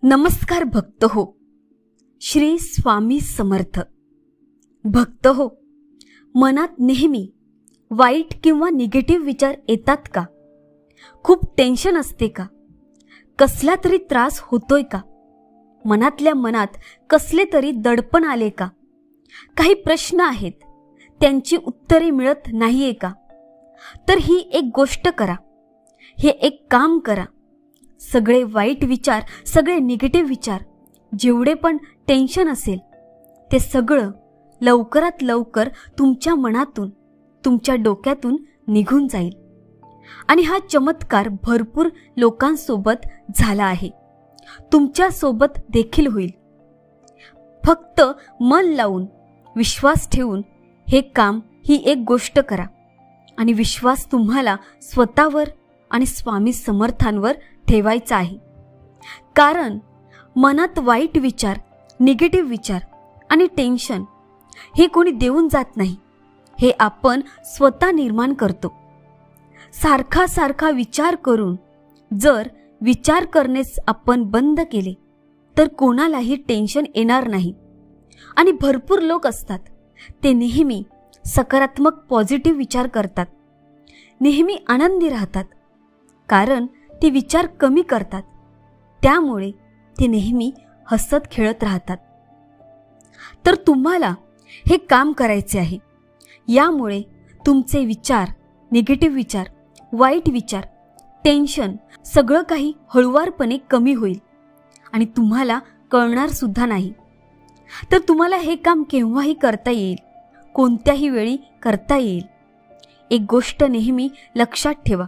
नमस्कार भक्त हो. श्री स्वामी समर्थ. भक्त हो, मनात नेहमी वाईट किंवा निगेटिव्ह विचार येतात का? खूप टेन्शन असते का? कसला तरी त्रास होतोय का? मनातल्या मनात कसले तरी दडपण आले का? काही प्रश्न आहेत, त्यांची उत्तरे मिळत नाहीये का? तर ही एक गोष्ट करा, हे एक काम करा. सगळे वाईट विचार, सगळे निगेटिव्ह विचार, जेवढे पण टेन्शन असेल ते सगळं लवकरात लवकर तुमच्या मनातून, तुमच्या डोक्यातून निघून जाईल. आणि हा चमत्कार भरपूर लोकांसोबत झाला आहे, तुमच्या सोबत देखील होईल. फक्त मन लावून, विश्वास ठेवून हे काम, ही एक गोष्ट करा. आणि विश्वास तुम्हाला स्वतःवर आणि स्वामी समर्थांवर ठेवायचा आहे. कारण मनात वाईट विचार, निगेटिव्ह विचार आणि टेन्शन हे कोणी देऊन जात नाही, हे आपण स्वतः निर्माण करतो. सारखा विचार करून जर विचार करणेच आपण बंद केले तर कोणालाही टेन्शन येणार नाही. आणि भरपूर लोक असतात, ते नेहमी सकारात्मक पॉझिटिव्ह विचार करतात, नेहमी आनंदी राहतात. कारण ते विचार कमी करतात, त्यामुळे ते नेहमी हसत खेळत राहतात. तर तुम्हाला हे काम करायचे आहे. यामुळे तुमचे विचार, निगेटिव्ह विचार, वाईट विचार, टेन्शन सगळं काही हळुवारपणे कमी होईल आणि तुम्हाला कळणार सुद्धा नाही. तर तुम्हाला हे काम केव्हाही करता येईल, कोणत्याही वेळी करता येईल. एक गोष्ट नेहमी लक्षात ठेवा,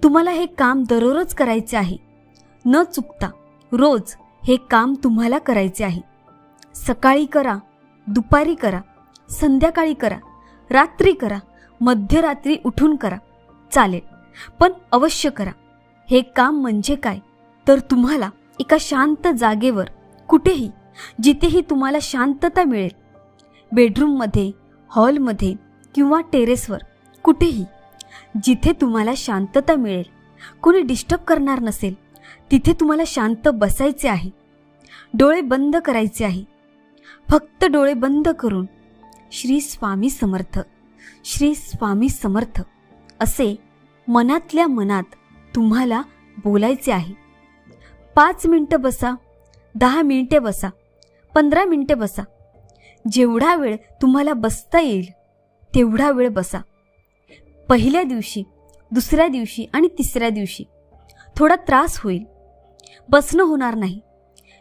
तुम्हाला हे काम दररोज करायचे आहे. न चुकता रोज हे काम तुम्हाला करायचे आहे. सकाळी करा, दुपारी करा, संध्याकाळी करा, रात्री करा, मध्यरात्री उठून करा, चालेल, पण अवश्य करा. हे काम म्हणजे काय तर तुम्हाला एका शांत जागेवर, कुठेही, जिथेही तुम्हाला शांतता मिळेल, बेडरूममध्ये, हॉलमध्ये किंवा टेरेसवर, कुठेही जिथे तुम्हाला शांतता मिळेल, कोणी डिस्टर्ब करणार नसेल, तिथे तुम्हाला शांत बसायचे आहे. डोळे बंद करायचे आहे. फक्त डोळे बंद करून श्री स्वामी समर्थ, श्री स्वामी समर्थ असे मनातल्या मनात तुम्हाला बोलायचे आहे. 5 मिनिटं बसा, 10 मिनिटे बसा, 15 मिनिटे बसा. जेवढा वेळ तुम्हाला बसता येईल तेवढा वेळ बसा. पहिल्या दिवशी, दुसऱ्या दिवशी आणि तिसऱ्या दिवशी थोडा त्रास होईल, बसणं होणार नाही,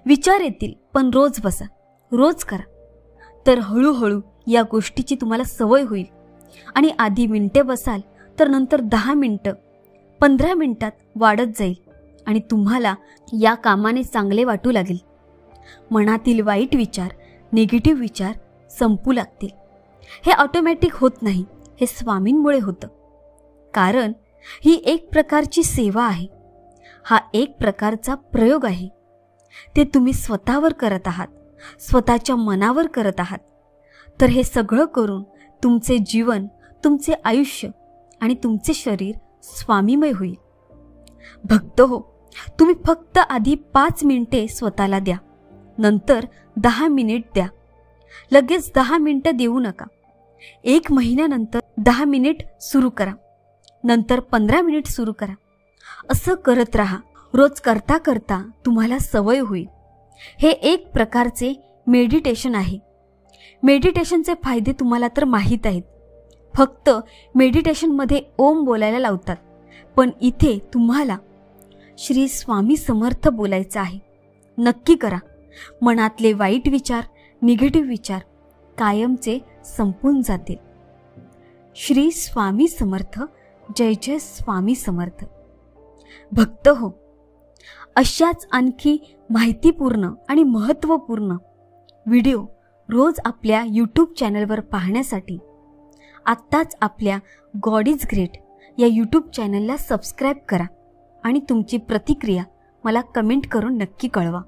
विचार येतील, पण रोज बसा, रोज करा. तर हळूहळू या गोष्टीची तुम्हाला सवय होईल. आणि आधी मिनिटे बसाल तर नंतर 10 मिनिटं, 15 मिनिटात वाढत जाईल आणि तुम्हाला या कामाने चांगले वाटू लागेल. मनातील वाईट विचार, निगेटिव्ह विचार संपू लागतील. हे ऑटोमॅटिक होत नाही, हे स्वामींमुळे होतं. कारण ही एक प्रकारची सेवा आहे, हा एक प्रकारचा प्रयोग आहे. ते तुम्ही स्वतःवर करत आहात, स्वतःच्या मनावर करत आहात. तर हे सगळं करून तुमचे जीवन, तुमचे आयुष्य आणि तुमचे शरीर स्वामीमय होईल. भक्त हो, तुम्ही फक्त आधी 5 मिनिटे स्वतःला द्या, नंतर 10 मिनिट द्या. लगेच 10 मिनिटं देऊ नका. 1 महिन्यानंतर 10 मिनिट सुरू करा, नंतर 15 मिनिट सुरू करा. असं करत राहा. रोज करता करता तुम्हाला सवय होईल. हे एक प्रकारचे मेडिटेशन आहे. मेडिटेशनचे फायदे तुम्हाला तर माहीत आहेत. फक्त मेडिटेशनमध्ये ओम बोलायला लावतात, पण इथे तुम्हाला श्री स्वामी समर्थ बोलायचं आहे. नक्की करा. मनातले वाईट विचार, निगेटिव्ह विचार कायमचे संपून जातील. श्री स्वामी समर्थ. जय जय स्वामी समर्थ. भक्त हो, अशाच आणखी माहितीपूर्ण आणि महत्त्वपूर्ण व्हिडिओ रोज आपल्या यूट्यूब चॅनलवर पाहण्यासाठी आत्ताच आपल्या गॉड इज ग्रेट या यूट्यूब चॅनलला सबस्क्राईब करा आणि तुमची प्रतिक्रिया मला कमेंट करून नक्की कळवा.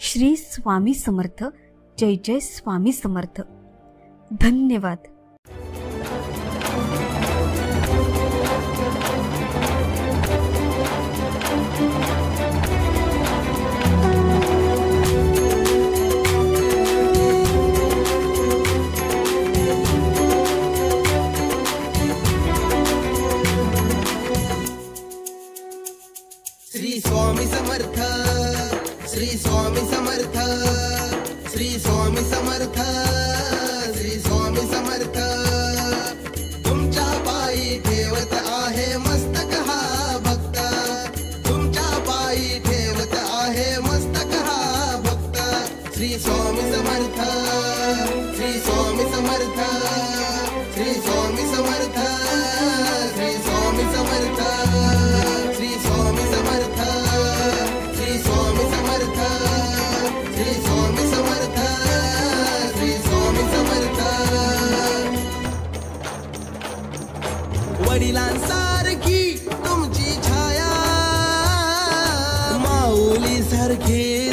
श्री स्वामी समर्थ. जय जय स्वामी समर्थ. धन्यवाद. श्री स्वामी समर्थ, श्री स्वामी समर्थ, श्री स्वामी समर्थ. तुमच्या पायी ठेवत आहे मस्तक हा भक्त, तुमच्या पायी ठेवत आहे मस्तक हा भक्त. श्री स्वामी समर्थ, श्री स्वामी समर्थ, श्री स्वामी समर्थ, श्री स्वामी समर्थ, श्री स्वामी समर्थ, श्री स्वामी समर्थ, श्री स्वामी समर्थ, श्री स्वामी समर्थ. वडिलांसारखी तुमची छाया, माऊली सारखी